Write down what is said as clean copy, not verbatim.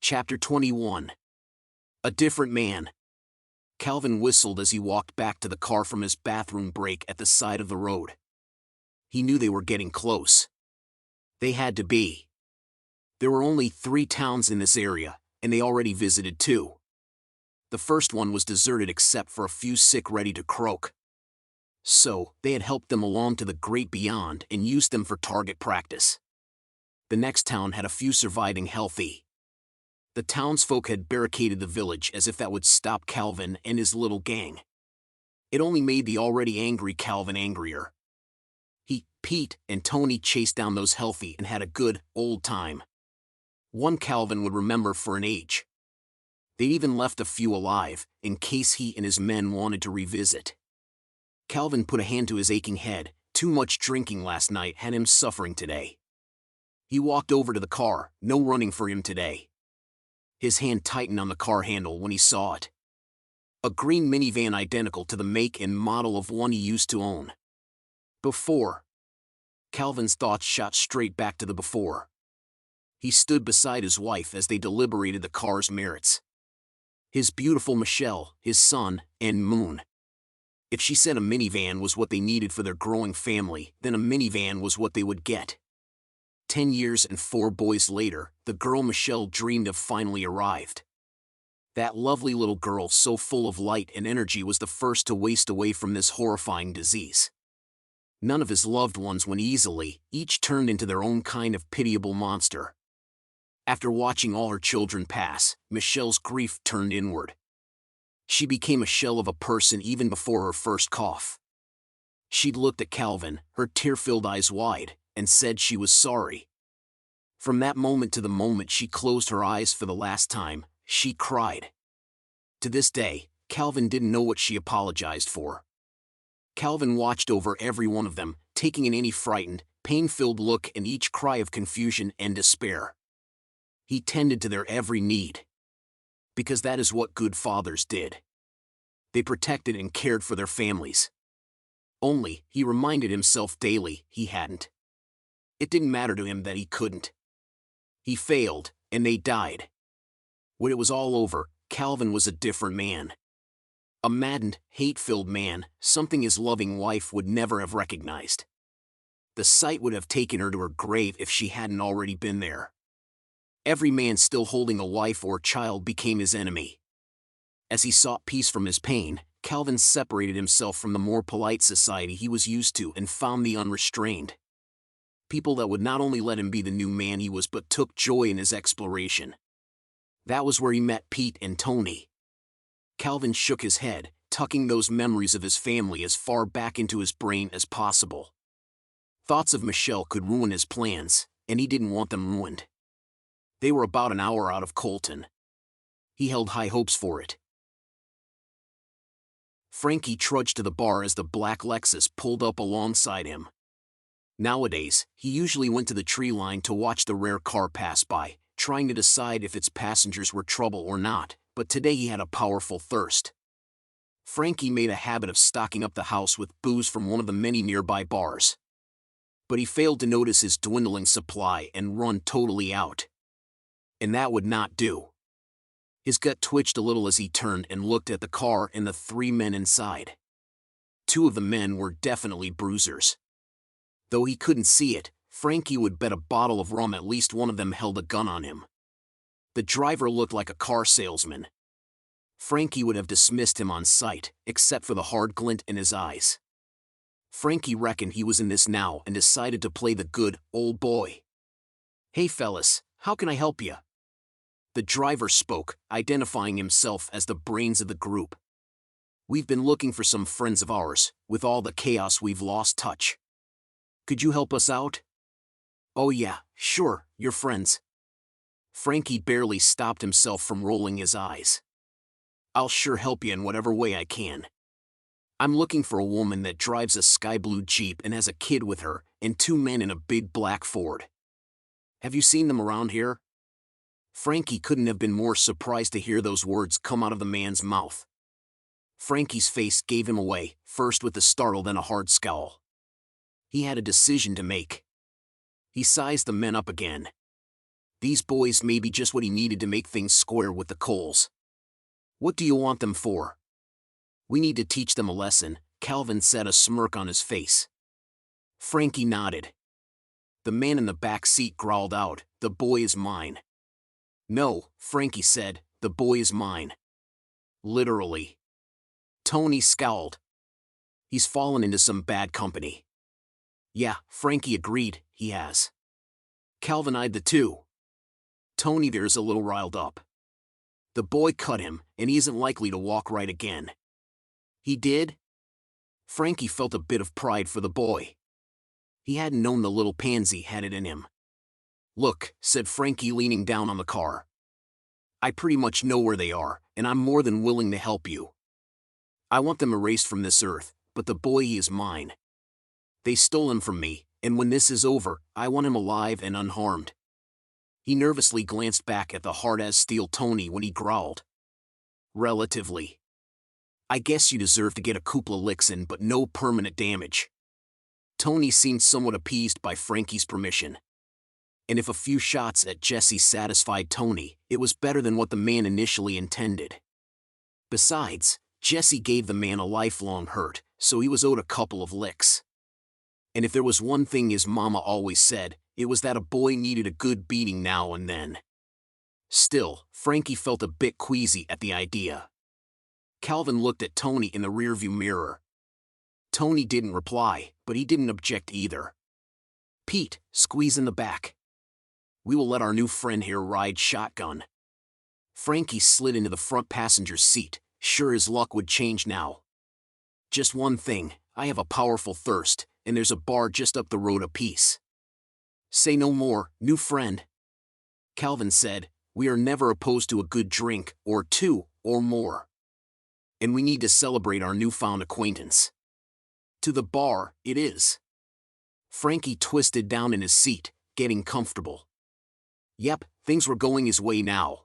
Chapter 21. A Different Man. Calvin whistled as he walked back to the car from his bathroom break at the side of the road. He knew they were getting close. They had to be. There were only 3 towns in this area, and they already visited 2. The first one was deserted except for a few sick ready to croak. So, they had helped them along to the great beyond and used them for target practice. The next town had a few surviving healthy. The townsfolk had barricaded the village as if that would stop Calvin and his little gang. It only made the already angry Calvin angrier. He, Pete, and Tony chased down those healthy and had a good, old time. One Calvin would remember for an age. They'd even left a few alive, in case he and his men wanted to revisit. Calvin put a hand to his aching head. Too much drinking last night had him suffering today. He walked over to the car, no running for him today. His hand tightened on the car handle when he saw it. A green minivan identical to the make and model of one he used to own. Before. Calvin's thoughts shot straight back to the before. He stood beside his wife as they deliberated the car's merits. His beautiful Michelle, his son, and Moon. If she said a minivan was what they needed for their growing family, then a minivan was what they would get. 10 years and 4 boys later, the girl Michelle dreamed of finally arrived. That lovely little girl so full of light and energy was the first to waste away from this horrifying disease. None of his loved ones went easily, each turned into their own kind of pitiable monster. After watching all her children pass, Michelle's grief turned inward. She became a shell of a person even before her first cough. She'd looked at Calvin, her tear-filled eyes wide, and said she was sorry. From that moment to the moment she closed her eyes for the last time, she cried. To this day, Calvin didn't know what she apologized for. Calvin watched over every one of them, taking in any frightened, pain-filled look and each cry of confusion and despair. He tended to their every need. Because that is what good fathers did. They protected and cared for their families. Only, he reminded himself daily, he hadn't. It didn't matter to him that he couldn't. He failed, and they died. When it was all over, Calvin was a different man. A maddened, hate-filled man, something his loving wife would never have recognized. The sight would have taken her to her grave if she hadn't already been there. Every man still holding a wife or child became his enemy. As he sought peace from his pain, Calvin separated himself from the more polite society he was used to and found the unrestrained. People that would not only let him be the new man he was but took joy in his exploration. That was where he met Pete and Tony. Calvin shook his head, tucking those memories of his family as far back into his brain as possible. Thoughts of Michelle could ruin his plans, and he didn't want them ruined. They were about an hour out of Colton. He held high hopes for it. Frankie trudged to the bar as the black Lexus pulled up alongside him. Nowadays, he usually went to the tree line to watch the rare car pass by, trying to decide if its passengers were trouble or not, but today he had a powerful thirst. Frankie made a habit of stocking up the house with booze from one of the many nearby bars. But he failed to notice his dwindling supply and run totally out. And that would not do. His gut twitched a little as he turned and looked at the car and the 3 men inside. 2 of the men were definitely bruisers. Though he couldn't see it, Frankie would bet a bottle of rum at least one of them held a gun on him. The driver looked like a car salesman. Frankie would have dismissed him on sight, except for the hard glint in his eyes. Frankie reckoned he was in this now and decided to play the good, old boy. "Hey fellas, how can I help you?" The driver spoke, identifying himself as the brains of the group. "We've been looking for some friends of ours. With all the chaos we've lost touch. Could you help us out?" "Oh yeah, sure, your friends." Frankie barely stopped himself from rolling his eyes. "I'll sure help you in whatever way I can. I'm looking for a woman that drives a sky blue Jeep and has a kid with her, and 2 men in a big black Ford. Have you seen them around here?" Frankie couldn't have been more surprised to hear those words come out of the man's mouth. Frankie's face gave him away, first with a startle then a hard scowl. He had a decision to make. He sized the men up again. These boys may be just what he needed to make things square with the Coles. What do you want them for? We need to teach them a lesson, Calvin said, a smirk on his face. Frankie nodded. The man in the back seat growled out, "The boy is mine." "No," Frankie said, "the boy is mine." Literally. Tony scowled. He's fallen into some bad company. Yeah, Frankie agreed, he has. Calvin eyed the two. Tony there's a little riled up. The boy cut him, and he isn't likely to walk right again. He did? Frankie felt a bit of pride for the boy. He hadn't known the little pansy had it in him. Look, said Frankie leaning down on the car. I pretty much know where they are, and I'm more than willing to help you. I want them erased from this earth, but the boy he is mine. They stole him from me, and when this is over, I want him alive and unharmed. He nervously glanced back at the hard-as-steel Tony when he growled. Relatively. I guess you deserve to get a couple of licks in, but no permanent damage. Tony seemed somewhat appeased by Frankie's permission. And if a few shots at Jesse satisfied Tony, it was better than what the man initially intended. Besides, Jesse gave the man a lifelong hurt, so he was owed a couple of licks. And if there was one thing his mama always said, it was that a boy needed a good beating now and then. Still, Frankie felt a bit queasy at the idea. Calvin looked at Tony in the rearview mirror. Tony didn't reply, but he didn't object either. Pete, squeeze in the back. We will let our new friend here ride shotgun. Frankie slid into the front passenger's seat, sure his luck would change now. Just one thing, I have a powerful thirst, and there's a bar just up the road a piece. Say no more, new friend. Calvin said, we are never opposed to a good drink, or two, or more. And we need to celebrate our newfound acquaintance. To the bar, it is. Frankie twisted down in his seat, getting comfortable. Yep, things were going his way now.